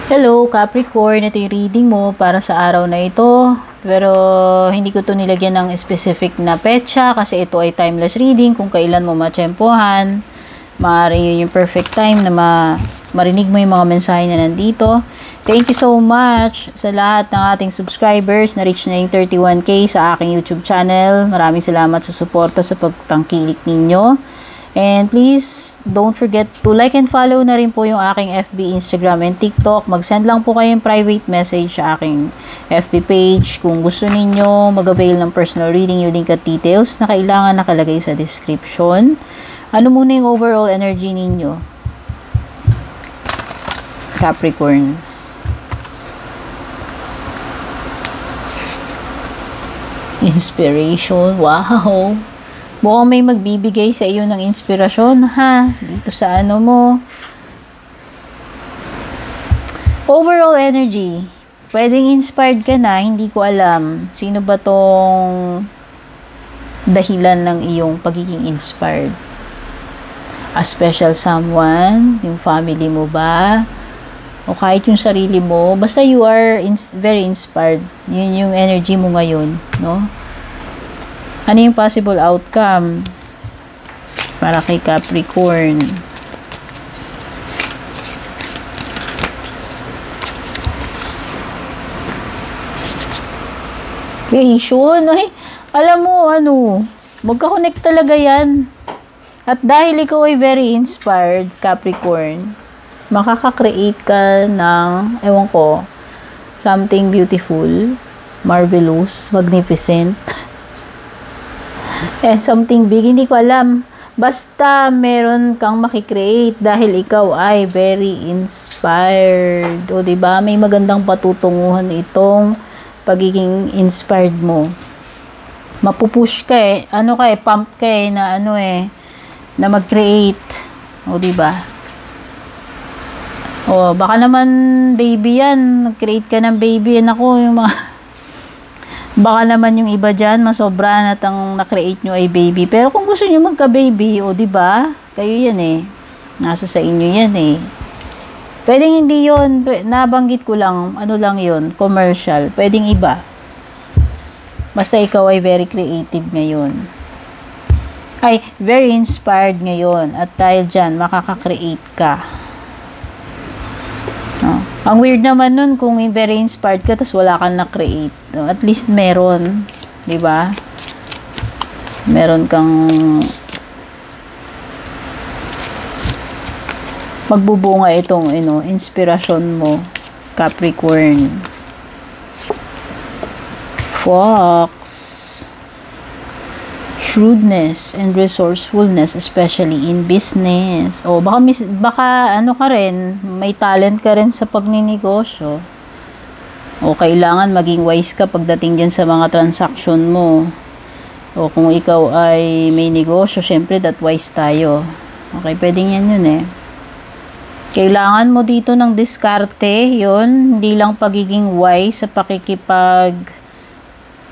Hello, Capricorn. Ito yung reading mo para sa araw na ito. Pero hindi ko to nilagyan ng specific na petsa kasi ito ay timeless reading. Kung kailan mo matsempohan, maaari yun yung perfect time na marinig mo yung mga mensahe na nandito. Thank you so much sa lahat ng ating subscribers na reach na yung 31K sa aking YouTube channel. Maraming salamat sa suporta sa pagtangkilik ninyo. And please, don't forget to like and follow na rin po yung aking FB, Instagram, and TikTok. Mag-send lang po kayong private message sa aking FB page. Kung gusto ninyo mag-avail ng personal reading, yung link at details na kailangan nakalagay sa description. Ano muna yung overall energy ninyo? Capricorn. Inspiration. Wow! Mukhang may magbibigay sa iyo ng inspirasyon, ha? Dito sa ano mo. Overall energy. Pwedeng inspired ka na, hindi ko alam. Sino ba tong dahilan ng iyong pagiging inspired? A special someone? Yung family mo ba? O kahit yung sarili mo? Basta you are very inspired. Yun yung energy mo ngayon, no? Ano yung possible outcome para kay Capricorn? Creation? Ay, alam mo, magka-connect talaga yan. At dahil ikaw ay very inspired, Capricorn, makaka-create ka ng, ewan ko, something beautiful, marvelous, magnificent, something big, hindi ko alam. Basta meron kang makikreate dahil ikaw ay very inspired. O diba, may magandang patutunguhan itong pagiging inspired mo. Mapupush ka pump ka na na mag-create. O diba? O baka naman baby yan, mag-create ka ng baby. Ako, yung mga baka naman yung iba dyan, masobra na ang na-create nyo ay baby. Pero kung gusto nyo magka-baby, o diba? Kayo yan nasa sa inyo yan Pwedeng hindi yun. Nabanggit ko lang. Ano lang yun? Commercial. Pwedeng iba. Basta ikaw ay very creative ngayon. Ay, very inspired ngayon. At dahil dyan, makaka-create ka. Ang weird naman nun kung very inspired ka tapos wala kang na-create. At least meron. Diba? Meron kang magbubunga itong inspirasyon mo, Capricorn. Fox. Shrewdness and resourcefulness, especially in business. O baka ka rin, may talent ka rin sa pagninegosyo. O kailangan maging wise ka pagdating dyan sa mga transaction mo. O kung ikaw ay may negosyo, syempre that wise tayo. Okay, pwedeng yan yun Kailangan mo dito ng diskarte, yun. Hindi lang pagiging wise sa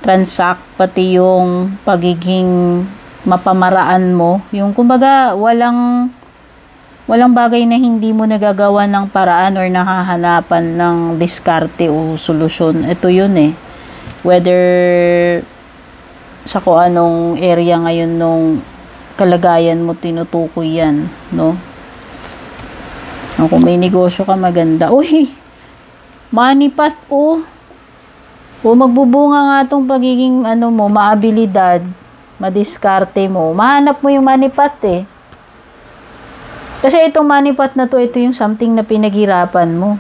transact, pati yung pagiging mapamaraan mo. Yung kumbaga, walang bagay na hindi mo nagagawa ng paraan or nakahanapan ng diskarte o solusyon. Ito yun Whether sa kung anong area ngayon nung kalagayan mo tinutukoy yan, no? O kung may negosyo ka maganda. Uy! Money path, O magbubunga nga itong pagiging maabilidad, madiskarte mo. Mahanap mo yung money path Kasi itong money path na ito yung something na pinaghirapan mo.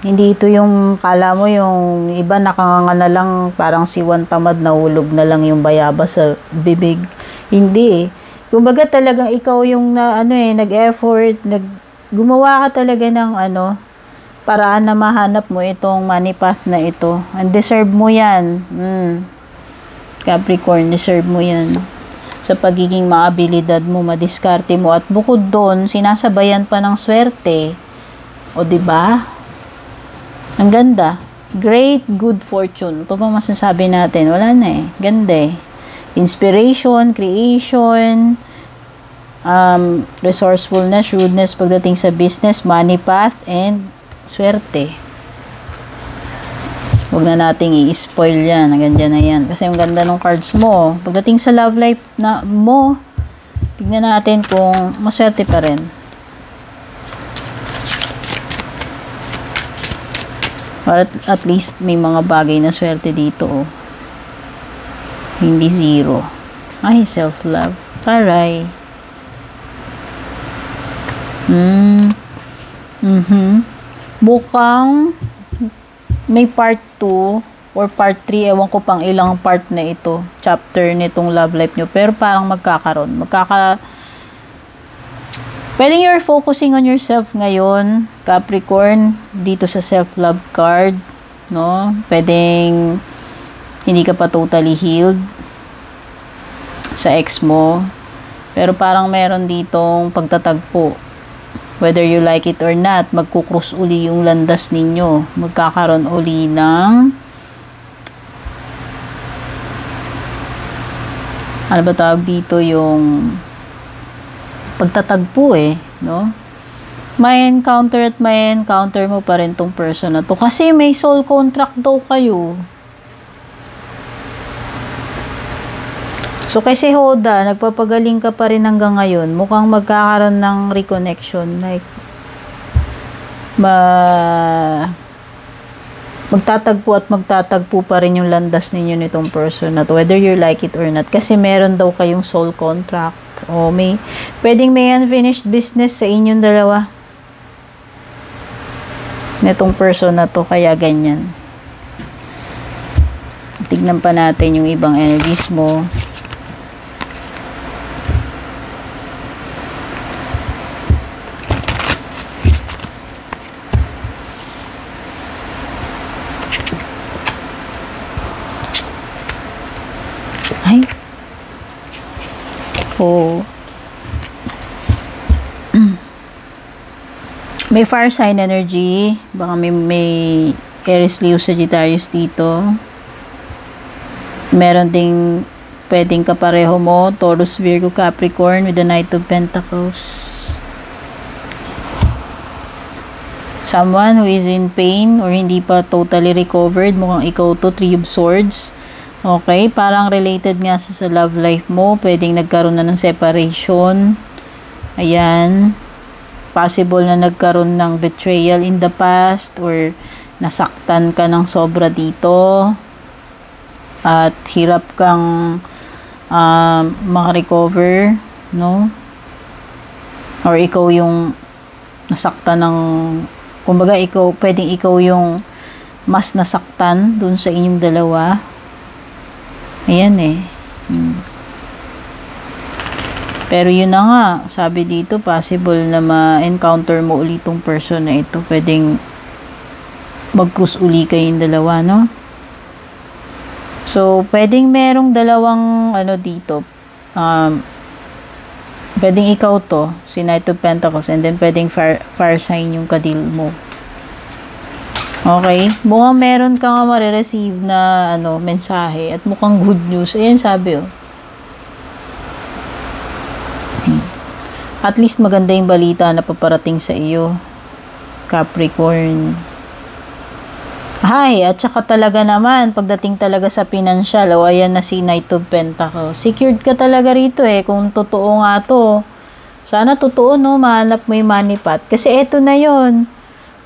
Hindi ito yung kala mo yung iba nakanganga na lang parang siwan tamad nahulog na lang yung bayabas sa bibig. Hindi Kumbaga talagang ikaw yung nag-effort, gumawa ka talaga ng paraan na mahanap mo itong money path na ito. And deserve mo yan. Capricorn, deserve mo yan. Sa pagiging maabilidad mo, madiskarte mo. At bukod doon, sinasabayan pa ng swerte. O diba? Ang ganda. Great good fortune. Ito pa masasabi natin. Wala na Ganda Inspiration, creation, resourcefulness, shrewdness pagdating sa business, money path, and swerte. Huwag na nating i-spoil yan. Ganyan na yan. Kasi yung ganda ng cards mo. Pagdating sa love life na mo, tignan natin kung maswerte pa rin. Or at least may mga bagay na swerte dito. Oh. Hindi zero. Ay, self-love. Taray. Mukhang may part 2 or part 3, ewan ko pang ilang part na ito, chapter nitong love life nyo, pero parang magkakaroon. Pwedeng you're focusing on yourself ngayon, Capricorn, dito sa self-love card, no? Pwedeng hindi ka pa totally healed sa ex mo, pero parang meron ditong pagtatagpo. Whether you like it or not, magkukrus uli yung landas ninyo. Magkakaroon uli ng ano ba tawag dito, yung pagtatagpo no? May encounter mo pa rin tong person na to. Kasi may soul contract daw kayo. So, kasi Hoda, nagpapagaling ka pa rin hanggang ngayon. Mukhang magkakaroon ng reconnection. Like, magtatagpo pa rin yung landas ninyo nitong person na to. Whether you like it or not. Kasi meron daw kayong soul contract. O pwedeng may unfinished business sa inyong dalawa. Nitong person na to. Kaya ganyan. Tignan pa natin yung ibang energies mo. May fire sign energy. Baka may Aries, Leo, Sagittarius dito. Meron ding pwedeng kapareho mo, Taurus, Virgo, Capricorn with the Knight of Pentacles. Someone who is in pain or hindi pa totally recovered. Mukhang ikaw to, Three of Swords. Okay, parang related nga sa love life mo. Pwedeng nagkaroon na ng separation. Ayan. Possible na nagkaroon ng betrayal in the past or nasaktan ka ng sobra dito. At hirap kang makarecover, no? Or ikaw yung nasaktan ng, kumbaga pwedeng ikaw yung mas nasaktan dun sa inyong dalawa. Ayan Pero yun na nga, sabi dito, possible na ma-encounter mo ulit tong person na ito. Pwedeng mag-cruise uli kayong dalawa, no? So, pwedeng merong dalawang, dito. Pwedeng ikaw to, si Knight of Pentacles, and then pwedeng fire sign yung kadil mo. Okay? Mukhang meron ka nga marireceive na mensahe at mukhang good news. Ayan sabi At least maganda yung balita na paparating sa iyo, Capricorn. Hi, at saka talaga naman, pagdating talaga sa financial, ayan na si Knight of Pentacles. Secured ka talaga rito kung totoo nga to. Sana totoo, no? Mahanap mo yung money path. Kasi eto na yon.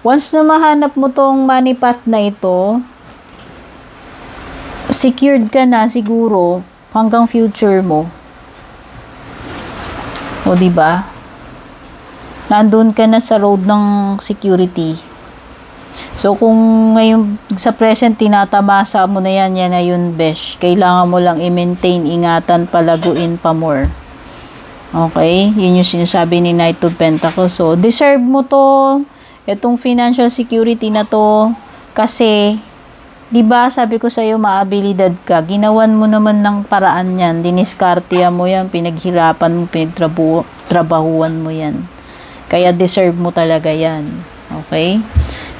Once na mahanap mo tong money path na ito, secured ka na siguro hanggang future mo. O diba? Nandun ka na sa road ng security. So kung ngayon sa present tinatamasa mo na yan na yun, besh. Kailangan mo lang i-maintain, ingatan, palaguin pa more. Okay? Yun yung sinasabi ni Knight of Pentacles. So deserve mo to. Itong financial security na to, kasi, di ba sabi ko sa'yo, maabilidad ka. Ginawan mo naman ng paraan yan. Diniskartiya mo yan, pinaghirapan mo, pinagtrabahuan mo yan. Kaya deserve mo talaga yan. Okay?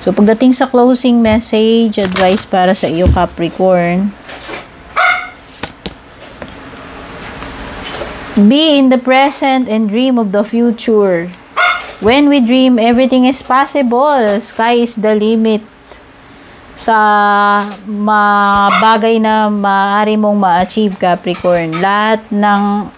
So, pagdating sa closing message, advice para sa iyo, Capricorn. Be in the present and dream of the future. When we dream, everything is possible. Sky is the limit sa mga bagay na maaari mong ma-achieve, Capricorn. Lahat ng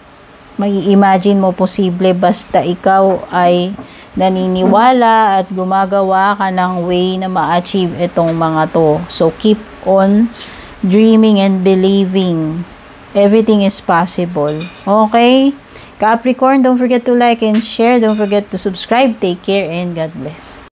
mai-imagine mo posible basta ikaw ay naniniwala at gumagawa ka ng way na ma-achieve itong mga to. So, keep on dreaming and believing. Everything is possible. Okay? Capricorn, don't forget to like and share. Don't forget to subscribe. Take care and God bless.